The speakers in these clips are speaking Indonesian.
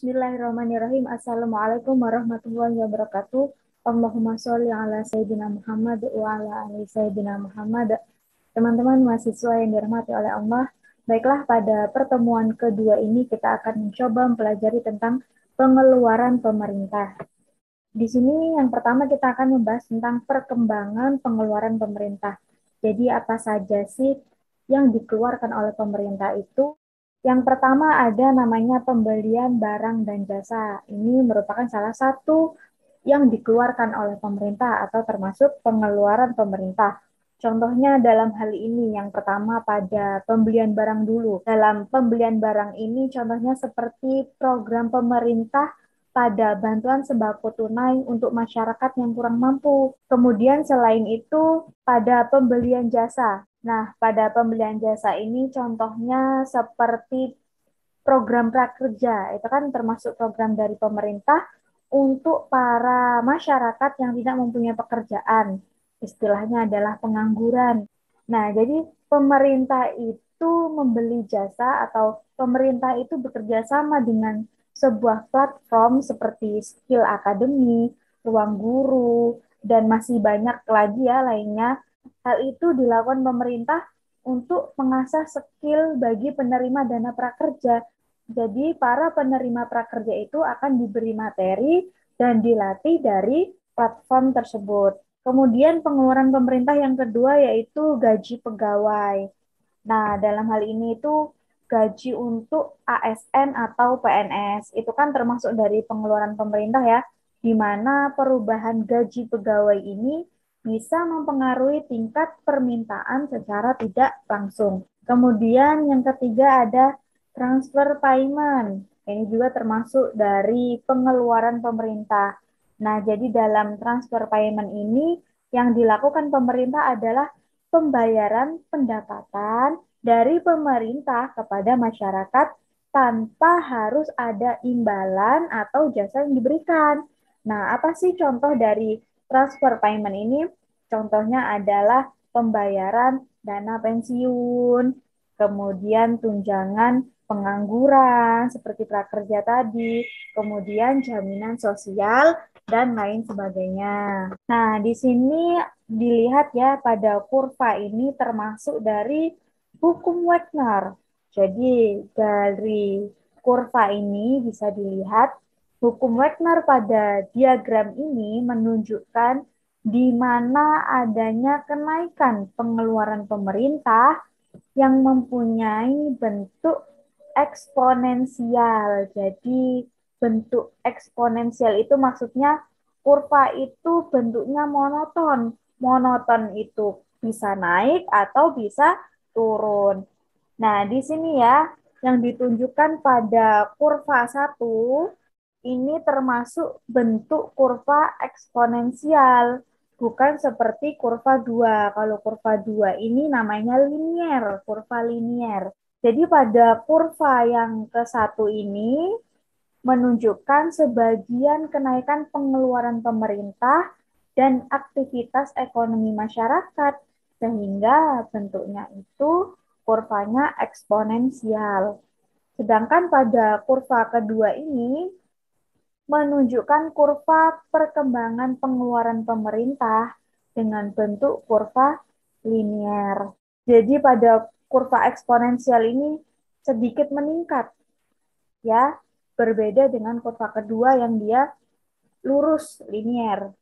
Bismillahirrahmanirrahim. Assalamualaikum warahmatullahi wabarakatuh. Allahumma sholli ala Sayyidina Muhammad wa ala ali Sayyidina Muhammad. Teman-teman mahasiswa yang dirahmati oleh Allah, baiklah pada pertemuan kedua ini kita akan mencoba mempelajari tentang pengeluaran pemerintah. Di sini yang pertama kita akan membahas tentang perkembangan pengeluaran pemerintah. Jadi apa saja sih yang dikeluarkan oleh pemerintah itu? Yang pertama ada namanya pembelian barang dan jasa. Ini merupakan salah satu yang dikeluarkan oleh pemerintah atau termasuk pengeluaran pemerintah. Contohnya dalam hal ini yang pertama pada pembelian barang dulu. Dalam pembelian barang ini contohnya seperti program pemerintah pada bantuan sembako tunai untuk masyarakat yang kurang mampu. Kemudian selain itu pada pembelian jasa. Nah, pada pembelian jasa ini contohnya seperti program prakerja, itu kan termasuk program dari pemerintah untuk para masyarakat yang tidak mempunyai pekerjaan. Istilahnya adalah pengangguran. Nah, jadi pemerintah itu membeli jasa atau pemerintah itu bekerja sama dengan sebuah platform seperti Skill Academy, Ruang Guru, dan masih banyak lagi ya lainnya. Hal itu dilakukan pemerintah untuk mengasah skill bagi penerima dana prakerja. Jadi para penerima prakerja itu akan diberi materi dan dilatih dari platform tersebut. Kemudian pengeluaran pemerintah yang kedua yaitu gaji pegawai. Nah, dalam hal ini itu gaji untuk ASN atau PNS. Itu kan termasuk dari pengeluaran pemerintah ya, di mana perubahan gaji pegawai ini bisa mempengaruhi tingkat permintaan secara tidak langsung. Kemudian yang ketiga ada transfer payment. Ini juga termasuk dari pengeluaran pemerintah. Nah, jadi dalam transfer payment ini yang dilakukan pemerintah adalah pembayaran pendapatan dari pemerintah kepada masyarakat tanpa harus ada imbalan atau jasa yang diberikan. Nah, apa sih contoh dari transfer payment ini? Contohnya adalah pembayaran dana pensiun, kemudian tunjangan pengangguran seperti prakerja tadi, kemudian jaminan sosial, dan lain sebagainya. Nah, di sini dilihat ya pada kurva ini termasuk dari hukum Wagner. Jadi dari kurva ini bisa dilihat hukum Wagner pada diagram ini menunjukkan di mana adanya kenaikan pengeluaran pemerintah yang mempunyai bentuk eksponensial. Jadi bentuk eksponensial itu maksudnya kurva itu bentuknya monoton. Monoton itu bisa naik atau bisa turun. Nah, di sini ya yang ditunjukkan pada kurva 1 ini termasuk bentuk kurva eksponensial, bukan seperti kurva 2. Kalau kurva 2 ini namanya linier, kurva linier. Jadi pada kurva yang ke-1 ini menunjukkan sebagian kenaikan pengeluaran pemerintah dan aktivitas ekonomi masyarakat, sehingga bentuknya itu kurvanya eksponensial. Sedangkan pada kurva kedua ini menunjukkan kurva perkembangan pengeluaran pemerintah dengan bentuk kurva linier. Jadi pada kurva eksponensial ini sedikit meningkat, ya, berbeda dengan kurva kedua yang dia lurus linier.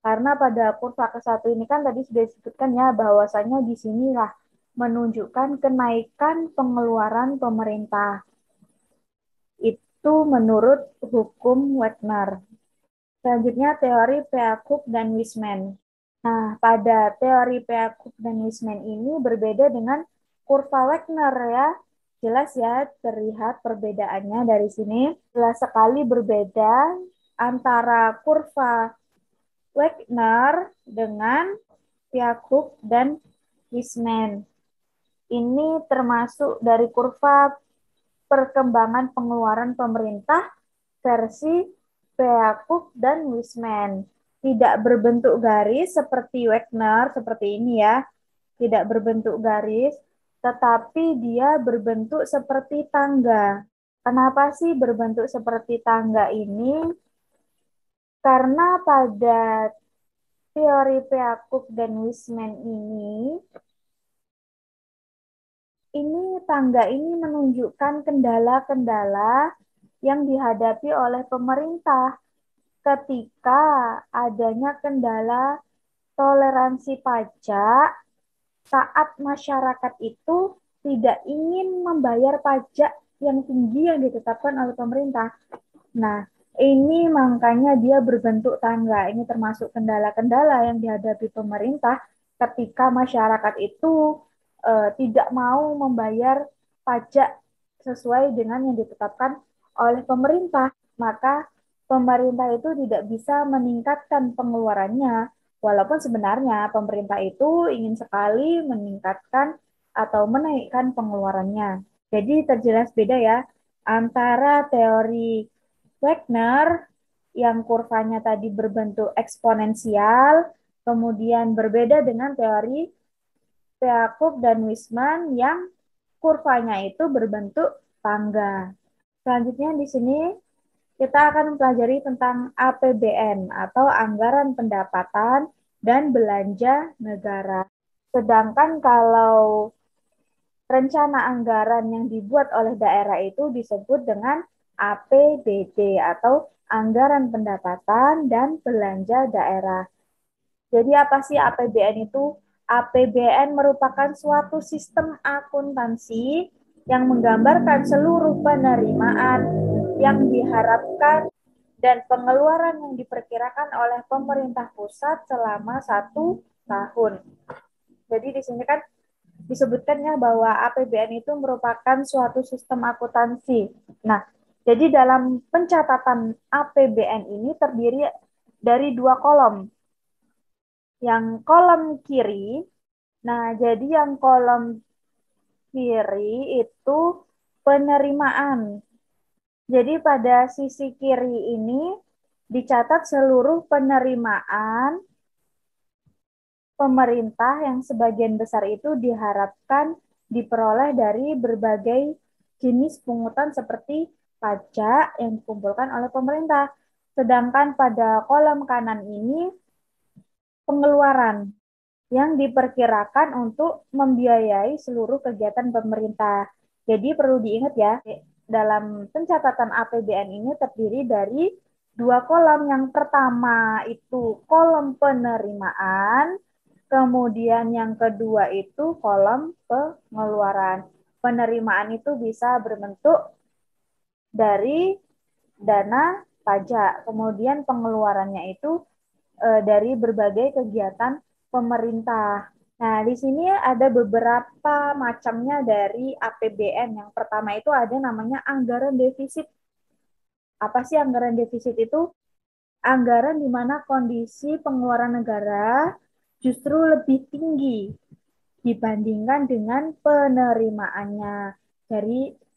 Karena pada kurva ke-1 ini kan tadi sudah disebutkan ya bahwasanya di sinilah menunjukkan kenaikan pengeluaran pemerintah. Itu menurut hukum Wagner. Selanjutnya teori Peacock dan Wiseman. Nah, pada teori Peacock dan Wiseman ini berbeda dengan kurva Wagner ya. Jelas ya, terlihat perbedaannya dari sini. Jelas sekali berbeda antara kurva Wagner dengan Peacock dan Wiseman. Ini termasuk dari kurva perkembangan pengeluaran pemerintah versi Peacock dan Wiseman. Tidak berbentuk garis seperti Wagner, seperti ini ya. Tidak berbentuk garis, tetapi dia berbentuk seperti tangga. Kenapa sih berbentuk seperti tangga ini? Karena pada teori Peacock dan Wiseman ini tangga ini menunjukkan kendala-kendala yang dihadapi oleh pemerintah ketika adanya kendala toleransi pajak saat masyarakat itu tidak ingin membayar pajak yang tinggi yang ditetapkan oleh pemerintah. Nah, ini makanya dia berbentuk tangga. Ini termasuk kendala-kendala yang dihadapi pemerintah ketika masyarakat itu tidak mau membayar pajak sesuai dengan yang ditetapkan oleh pemerintah. Maka pemerintah itu tidak bisa meningkatkan pengeluarannya. Walaupun sebenarnya pemerintah itu ingin sekali meningkatkan atau menaikkan pengeluarannya. Jadi terjelas beda ya antara teori Wagner yang kurvanya tadi berbentuk eksponensial, kemudian berbeda dengan teori Peacock dan Wiseman yang kurvanya itu berbentuk tangga. Selanjutnya di sini kita akan mempelajari tentang APBN atau Anggaran Pendapatan dan Belanja Negara. Sedangkan kalau rencana anggaran yang dibuat oleh daerah itu disebut dengan APBD atau Anggaran Pendapatan dan Belanja Daerah. Jadi apa sih APBN itu? APBN merupakan suatu sistem akuntansi yang menggambarkan seluruh penerimaan yang diharapkan dan pengeluaran yang diperkirakan oleh pemerintah pusat selama 1 tahun. Jadi di sini kan disebutkannya bahwa APBN itu merupakan suatu sistem akuntansi. Nah, jadi dalam pencatatan APBN ini terdiri dari 2 kolom. Yang kolom kiri, nah jadi yang kolom kiri itu penerimaan. Jadi pada sisi kiri ini dicatat seluruh penerimaan pemerintah yang sebagian besar itu diharapkan diperoleh dari berbagai jenis pungutan seperti pajak yang dikumpulkan oleh pemerintah. Sedangkan pada kolom kanan ini pengeluaran yang diperkirakan untuk membiayai seluruh kegiatan pemerintah. Jadi perlu diingat ya, dalam pencatatan APBN ini terdiri dari 2 kolom. Yang pertama itu kolom penerimaan, kemudian yang kedua itu kolom pengeluaran. Penerimaan itu bisa berbentuk dari dana pajak, kemudian pengeluarannya itu dari berbagai kegiatan pemerintah. Nah, di sini ada beberapa macamnya dari APBN. Yang pertama itu ada namanya anggaran defisit. Apa sih anggaran defisit itu? Anggaran di mana kondisi pengeluaran negara justru lebih tinggi dibandingkan dengan penerimaannya.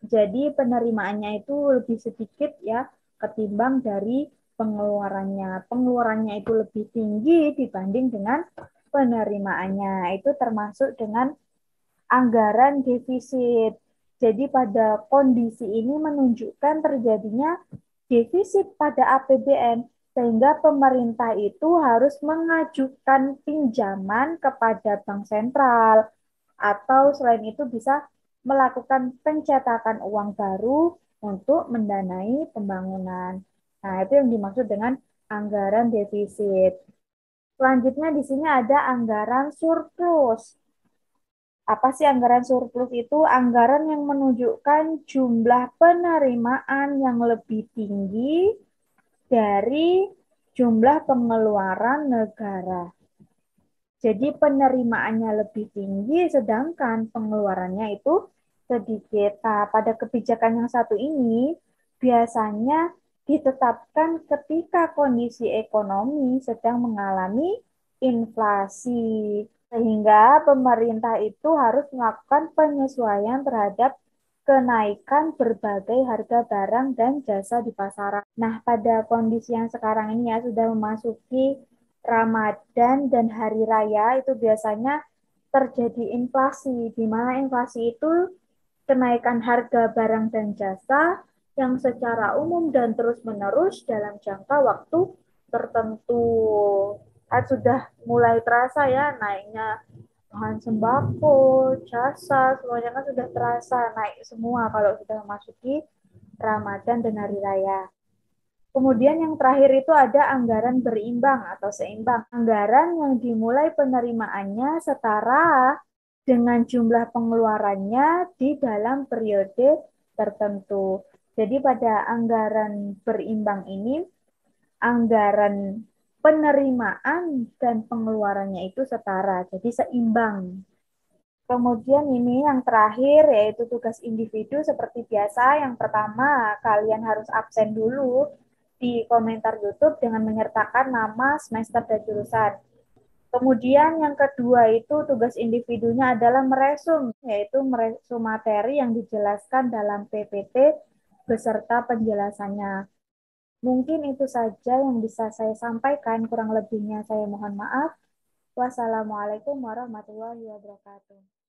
Jadi penerimaannya itu lebih sedikit ya ketimbang dari pengeluarannya. Pengeluarannya itu lebih tinggi dibanding dengan penerimaannya. Itu termasuk dengan anggaran defisit. Jadi pada kondisi ini menunjukkan terjadinya defisit pada APBN sehingga pemerintah itu harus mengajukan pinjaman kepada bank sentral atau selain itu bisa melakukan pencetakan uang baru untuk mendanai pembangunan. Nah, itu yang dimaksud dengan anggaran defisit. Selanjutnya di sini ada anggaran surplus. Apa sih anggaran surplus itu? Anggaran yang menunjukkan jumlah penerimaan yang lebih tinggi dari jumlah pengeluaran negara. Jadi penerimaannya lebih tinggi, sedangkan pengeluarannya itu sedikit. Nah, pada kebijakan yang satu ini, biasanya ditetapkan ketika kondisi ekonomi sedang mengalami inflasi. Sehingga pemerintah itu harus melakukan penyesuaian terhadap kenaikan berbagai harga barang dan jasa di pasaran. Nah, pada kondisi yang sekarang ini ya sudah memasuki Ramadan dan hari raya itu biasanya terjadi inflasi, di mana inflasi itu kenaikan harga barang dan jasa yang secara umum dan terus-menerus dalam jangka waktu tertentu. Kan sudah mulai terasa ya naiknya bahan sembako, jasa, semuanya kan sudah terasa naik semua kalau sudah memasuki Ramadan dan Hari Raya. Kemudian yang terakhir itu ada anggaran berimbang atau seimbang. Anggaran yang dimulai penerimaannya setara dengan jumlah pengeluarannya di dalam periode tertentu. Jadi pada anggaran berimbang ini, anggaran penerimaan dan pengeluarannya itu setara, jadi seimbang. Kemudian ini yang terakhir yaitu tugas individu seperti biasa. Yang pertama, kalian harus absen dulu di komentar YouTube dengan menyertakan nama, semester, dan jurusan. Kemudian yang kedua itu tugas individunya adalah meresum, yaitu meresum materi yang dijelaskan dalam PPT beserta penjelasannya. Mungkin itu saja yang bisa saya sampaikan, kurang lebihnya saya mohon maaf. Wassalamualaikum warahmatullahi wabarakatuh.